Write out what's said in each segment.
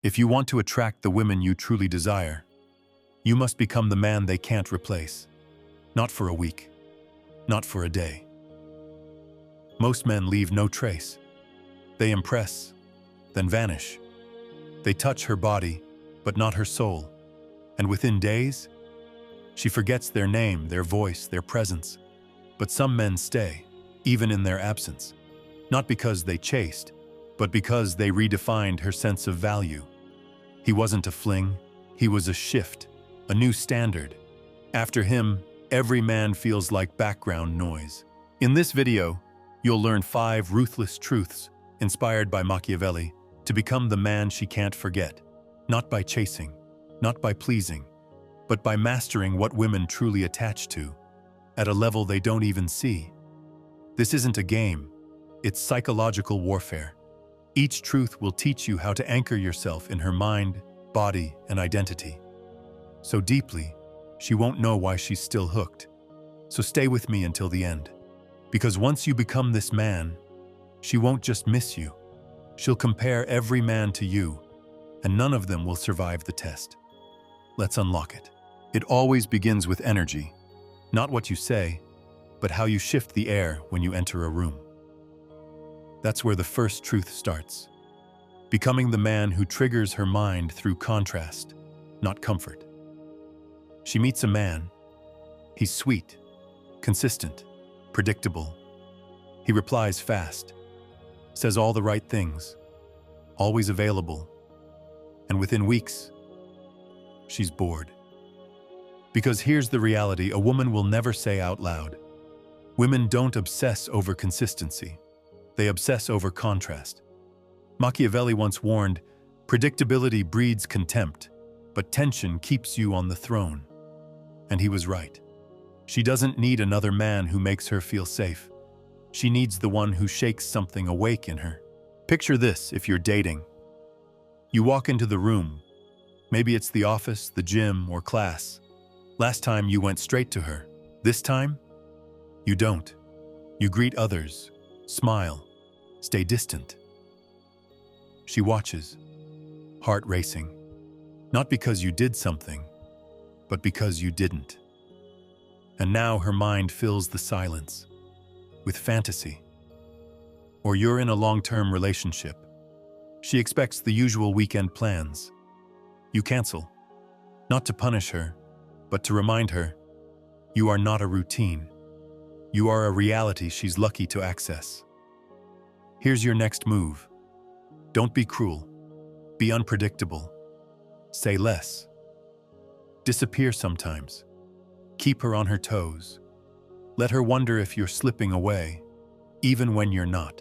If you want to attract the women you truly desire, you must become the man they can't replace. Not for a week, not for a day. Most men leave no trace. They impress, then vanish. They touch her body, but not her soul. And within days, she forgets their name, their voice, their presence. But some men stay, even in their absence. Not because they chased, but because they redefined her sense of value. He wasn't a fling, he was a shift, a new standard. After him, every man feels like background noise. In this video, you'll learn 5 ruthless truths inspired by Machiavelli to become the man she can't forget. Not by chasing, not by pleasing, but by mastering what women truly attach to, at a level they don't even see. This isn't a game, it's psychological warfare. Each truth will teach you how to anchor yourself in her mind, body, and identity. So deeply, she won't know why she's still hooked. So stay with me until the end. Because once you become this man, she won't just miss you. She'll compare every man to you, and none of them will survive the test. Let's unlock it. It always begins with energy. Not what you say, but how you shift the air when you enter a room. That's where the first truth starts. Becoming the man who triggers her mind through contrast, not comfort. She meets a man. He's sweet, consistent, predictable. He replies fast, says all the right things, always available. And within weeks, she's bored. Because here's the reality a woman will never say out loud. Women don't obsess over consistency. They obsess over contrast. Machiavelli once warned, predictability breeds contempt, but tension keeps you on the throne. And he was right. She doesn't need another man who makes her feel safe. She needs the one who shakes something awake in her. Picture this if you're dating. You walk into the room. Maybe it's the office, the gym, or class. Last time you went straight to her. This time, you don't. You greet others, smile, stay distant. She watches, heart racing. Not because you did something, but because you didn't. And now her mind fills the silence with fantasy. Or you're in a long-term relationship. She expects the usual weekend plans. You cancel, not to punish her, but to remind her, you are not a routine. You are a reality she's lucky to access. Here's your next move. Don't be cruel. Be unpredictable. Say less. Disappear sometimes. Keep her on her toes. Let her wonder if you're slipping away, even when you're not.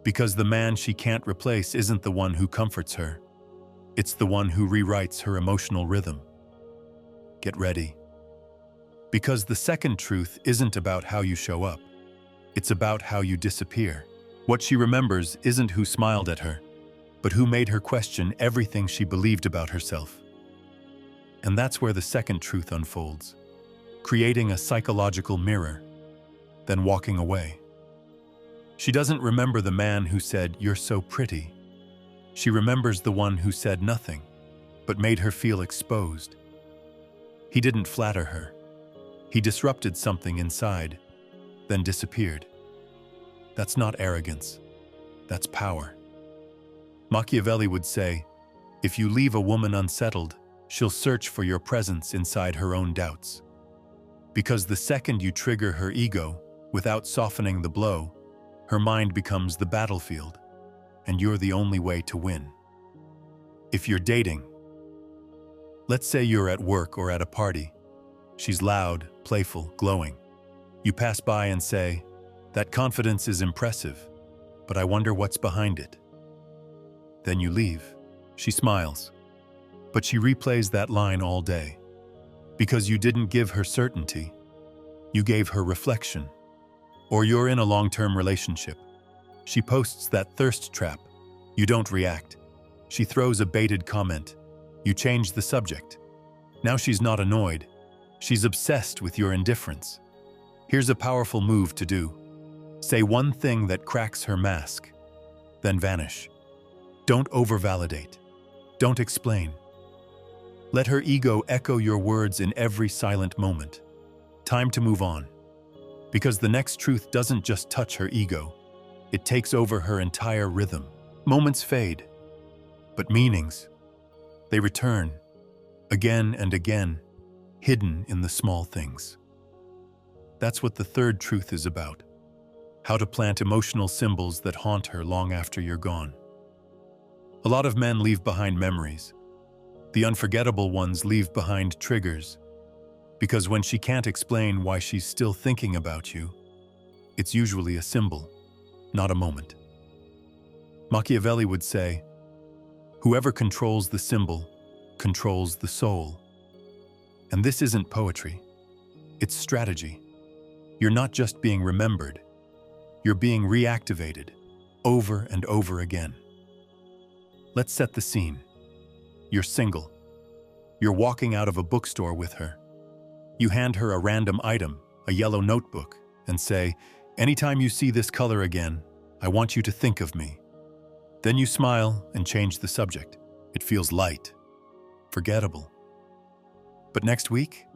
Because the man she can't replace isn't the one who comforts her. It's the one who rewrites her emotional rhythm. Get ready. Because the second truth isn't about how you show up. It's about how you disappear. What she remembers isn't who smiled at her, but who made her question everything she believed about herself. And that's where the second truth unfolds, creating a psychological mirror, then walking away. She doesn't remember the man who said, "You're so pretty." She remembers the one who said nothing, but made her feel exposed. He didn't flatter her. He disrupted something inside, then disappeared. That's not arrogance. That's power. Machiavelli would say, if you leave a woman unsettled, she'll search for your presence inside her own doubts. Because the second you trigger her ego, without softening the blow, her mind becomes the battlefield, and you're the only way to win. If you're dating, let's say you're at work or at a party. She's loud, playful, glowing. You pass by and say, "That confidence is impressive, but I wonder what's behind it." Then you leave. She smiles, but she replays that line all day. Because you didn't give her certainty, you gave her reflection. Or you're in a long-term relationship. She posts that thirst trap. You don't react. She throws a baited comment. You change the subject. Now she's not annoyed. She's obsessed with your indifference. Here's a powerful move to do. Say one thing that cracks her mask, then vanish. Don't over-validate. Don't explain. Let her ego echo your words in every silent moment. Time to move on. Because the next truth doesn't just touch her ego, it takes over her entire rhythm. Moments fade, but meanings, they return, again and again, hidden in the small things. That's what the third truth is about. How to plant emotional symbols that haunt her long after you're gone. A lot of men leave behind memories. The unforgettable ones leave behind triggers, because when she can't explain why she's still thinking about you, it's usually a symbol, not a moment. Machiavelli would say, "Whoever controls the symbol controls the soul." And this isn't poetry, it's strategy. You're not just being remembered, you're being reactivated over and over again. Let's set the scene. You're single. You're walking out of a bookstore with her. You hand her a random item, a yellow notebook, and say, "Anytime you see this color again, I want you to think of me." Then you smile and change the subject. It feels light, forgettable. But next week,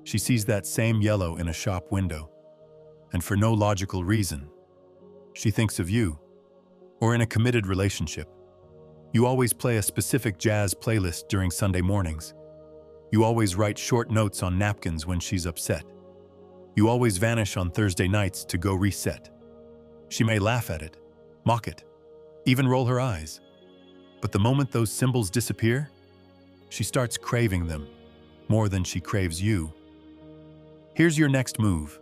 she sees that same yellow in a shop window, and for no logical reason, she thinks of you. Or in a committed relationship, you always play a specific jazz playlist during Sunday mornings. You always write short notes on napkins when she's upset. You always vanish on Thursday nights to go reset. She may laugh at it, mock it, even roll her eyes. But the moment those symbols disappear, she starts craving them more than she craves you. Here's your next move.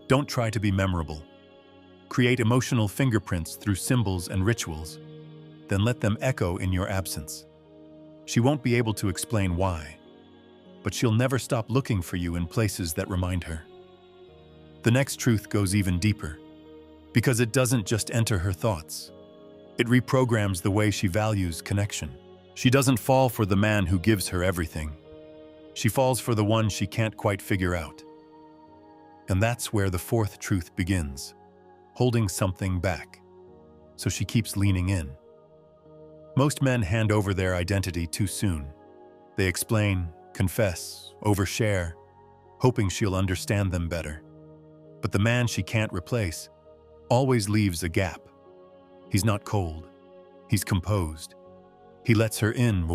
Don't try to be memorable. Create emotional fingerprints through symbols and rituals. Then let them echo in your absence. She won't be able to explain why, but she'll never stop looking for you in places that remind her. The next truth goes even deeper, because it doesn't just enter her thoughts. It reprograms the way she values connection. She doesn't fall for the man who gives her everything. She falls for the one she can't quite figure out. And that's where the fourth truth begins, holding something back. So she keeps leaning in. Most men hand over their identity too soon. They explain, confess, overshare, hoping she'll understand them better. But the man she can't replace always leaves a gap. He's not cold. He's composed. He lets her in,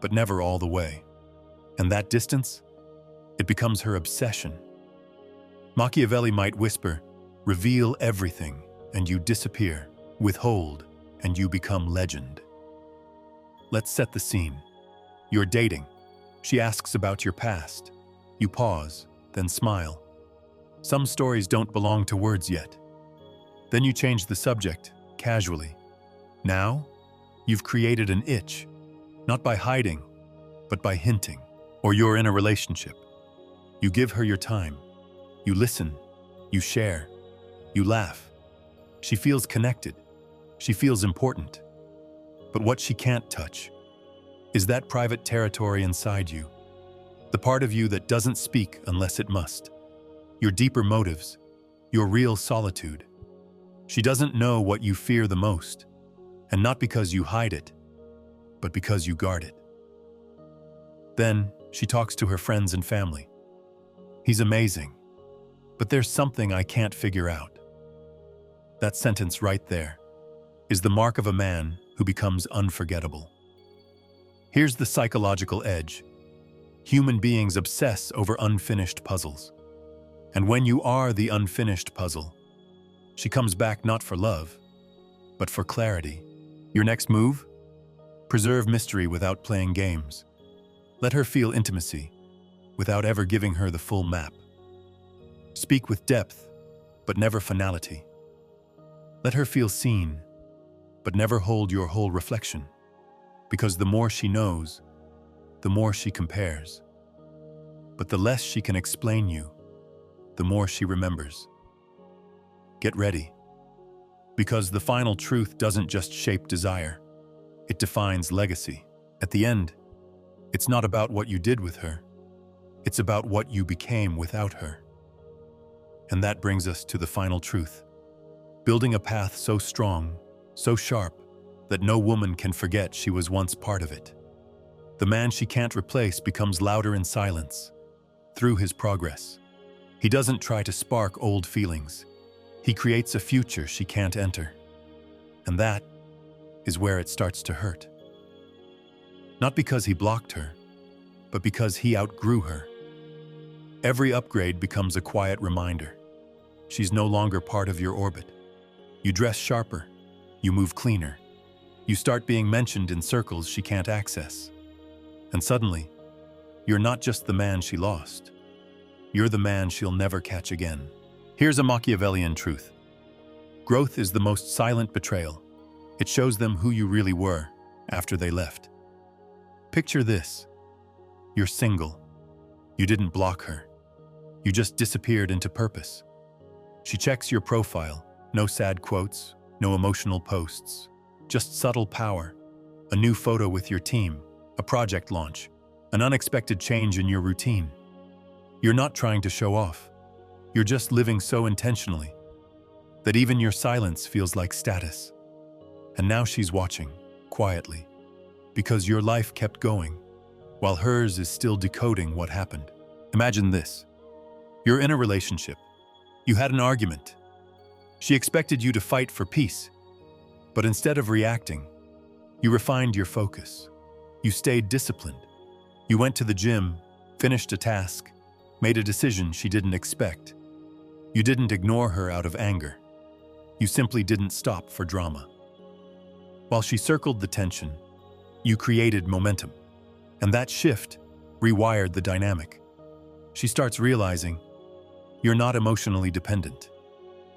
but never all the way. And that distance, it becomes her obsession. Machiavelli might whisper, "Reveal everything, and you disappear. Withhold, and you become legend." Let's set the scene. You're dating. She asks about your past. You pause, then smile. Some stories don't belong to words yet. Then you change the subject, casually. Now, you've created an itch, not by hiding, but by hinting. Or you're in a relationship. You give her your time. You listen. You share. You laugh. She feels connected. She feels important. But what she can't touch is that private territory inside you, the part of you that doesn't speak unless it must, your deeper motives, your real solitude. She doesn't know what you fear the most, and not because you hide it, but because you guard it. Then she talks to her friends and family. "He's amazing, but there's something I can't figure out." That sentence right there is the mark of a man who becomes unforgettable. Here's the psychological edge. Human beings obsess over unfinished puzzles. And when you are the unfinished puzzle, she comes back not for love, but for clarity. Your next move? Preserve mystery without playing games. Let her feel intimacy without ever giving her the full map. Speak with depth, but never finality. Let her feel seen, but never hold your whole reflection, because the more she knows, the more she compares. But the less she can explain you, the more she remembers. Get ready, because the final truth doesn't just shape desire, it defines legacy. At the end, it's not about what you did with her, it's about what you became without her. And that brings us to the final truth. Building a path so strong, so sharp, that no woman can forget she was once part of it. The man she can't replace becomes louder in silence, through his progress. He doesn't try to spark old feelings. He creates a future she can't enter. And that is where it starts to hurt. Not because he blocked her, but because he outgrew her. Every upgrade becomes a quiet reminder. She's no longer part of your orbit. You dress sharper. You move cleaner. You start being mentioned in circles she can't access. And suddenly, you're not just the man she lost. You're the man she'll never catch again. Here's a Machiavellian truth. Growth is the most silent betrayal. It shows them who you really were after they left. Picture this. You're single. You didn't block her. You just disappeared into purpose. She checks your profile. No sad quotes, no emotional posts. Just subtle power. A new photo with your team, a project launch, an unexpected change in your routine. You're not trying to show off. You're just living so intentionally that even your silence feels like status. And now she's watching, quietly, because your life kept going, while hers is still decoding what happened. Imagine this. You're in a relationship. You had an argument. She expected you to fight for peace, but instead of reacting, you refined your focus. You stayed disciplined. You went to the gym, finished a task, made a decision she didn't expect. You didn't ignore her out of anger. You simply didn't stop for drama. While she circled the tension, you created momentum. And that shift rewired the dynamic. She starts realizing you're not emotionally dependent.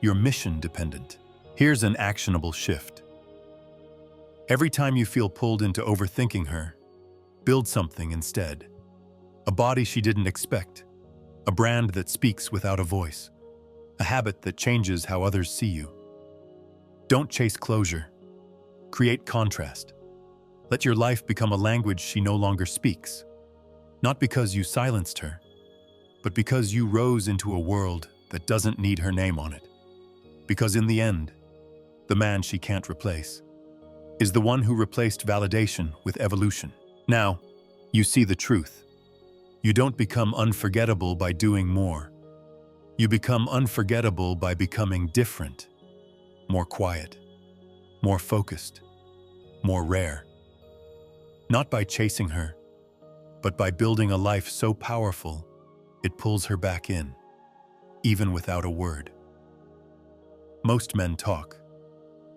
You're mission dependent. Here's an actionable shift. Every time you feel pulled into overthinking her, build something instead. A body she didn't expect. A brand that speaks without a voice. A habit that changes how others see you. Don't chase closure. Create contrast. Let your life become a language she no longer speaks. Not because you silenced her, but because you rose into a world that doesn't need her name on it. Because in the end, the man she can't replace is the one who replaced validation with evolution. Now, you see the truth. You don't become unforgettable by doing more. You become unforgettable by becoming different, more quiet, more focused, more rare. Not by chasing her, but by building a life so powerful it pulls her back in, even without a word. Most men talk.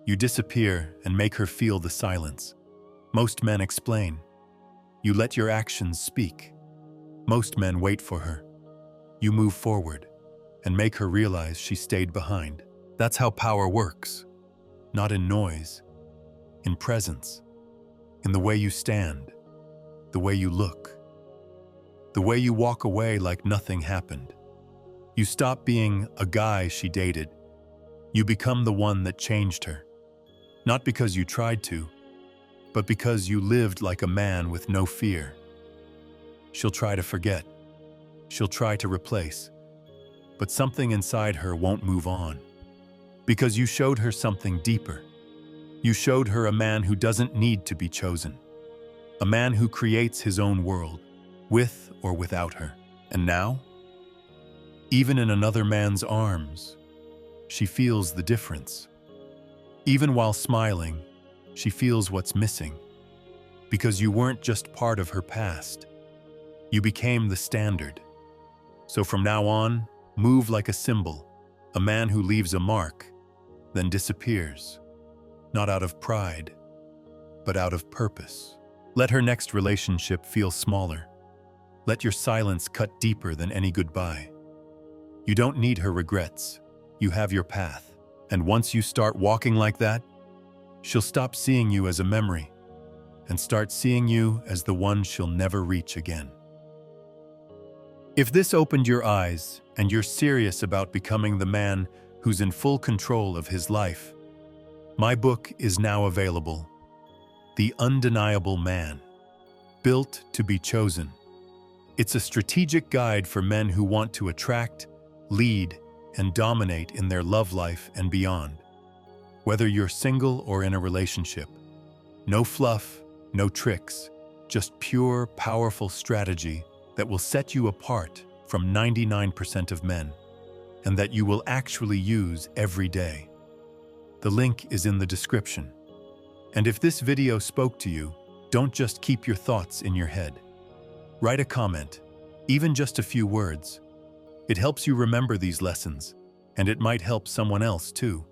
You disappear and make her feel the silence. Most men explain. You let your actions speak. Most men wait for her. You move forward and make her realize she stayed behind. That's how power works. Not in noise, in presence, in the way you stand, the way you look, the way you walk away like nothing happened. You stop being a guy she dated. You become the one that changed her. Not because you tried to, but because you lived like a man with no fear. She'll try to forget. She'll try to replace. But something inside her won't move on. Because you showed her something deeper. You showed her a man who doesn't need to be chosen. A man who creates his own world, with or without her. And now, even in another man's arms, she feels the difference. Even while smiling, she feels what's missing. Because you weren't just part of her past. You became the standard. So from now on, move like a symbol, a man who leaves a mark, then disappears. Not out of pride, but out of purpose. Let her next relationship feel smaller. Let your silence cut deeper than any goodbye. You don't need her regrets. You have your path. And once you start walking like that, she'll stop seeing you as a memory and start seeing you as the one she'll never reach again. If this opened your eyes and you're serious about becoming the man who's in full control of his life, my book is now available. The Undeniable Man, Built to be Chosen. It's a strategic guide for men who want to attract, lead, and dominate in their love life and beyond. Whether you're single or in a relationship, No fluff, no tricks, just pure, powerful strategy that will set you apart from 99% of men, and that you will actually use every day. The link is in the description. And if this video spoke to you, don't just keep your thoughts in your head. Write a comment, even just a few words. It helps you remember these lessons, and it might help someone else too.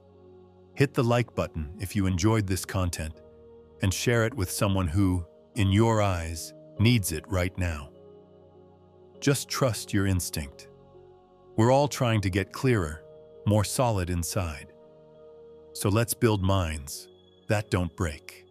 Hit the like button if you enjoyed this content, and share it with someone who, in your eyes, needs it right now. Just trust your instinct. We're all trying to get clearer, more solid inside. So let's build minds that don't break.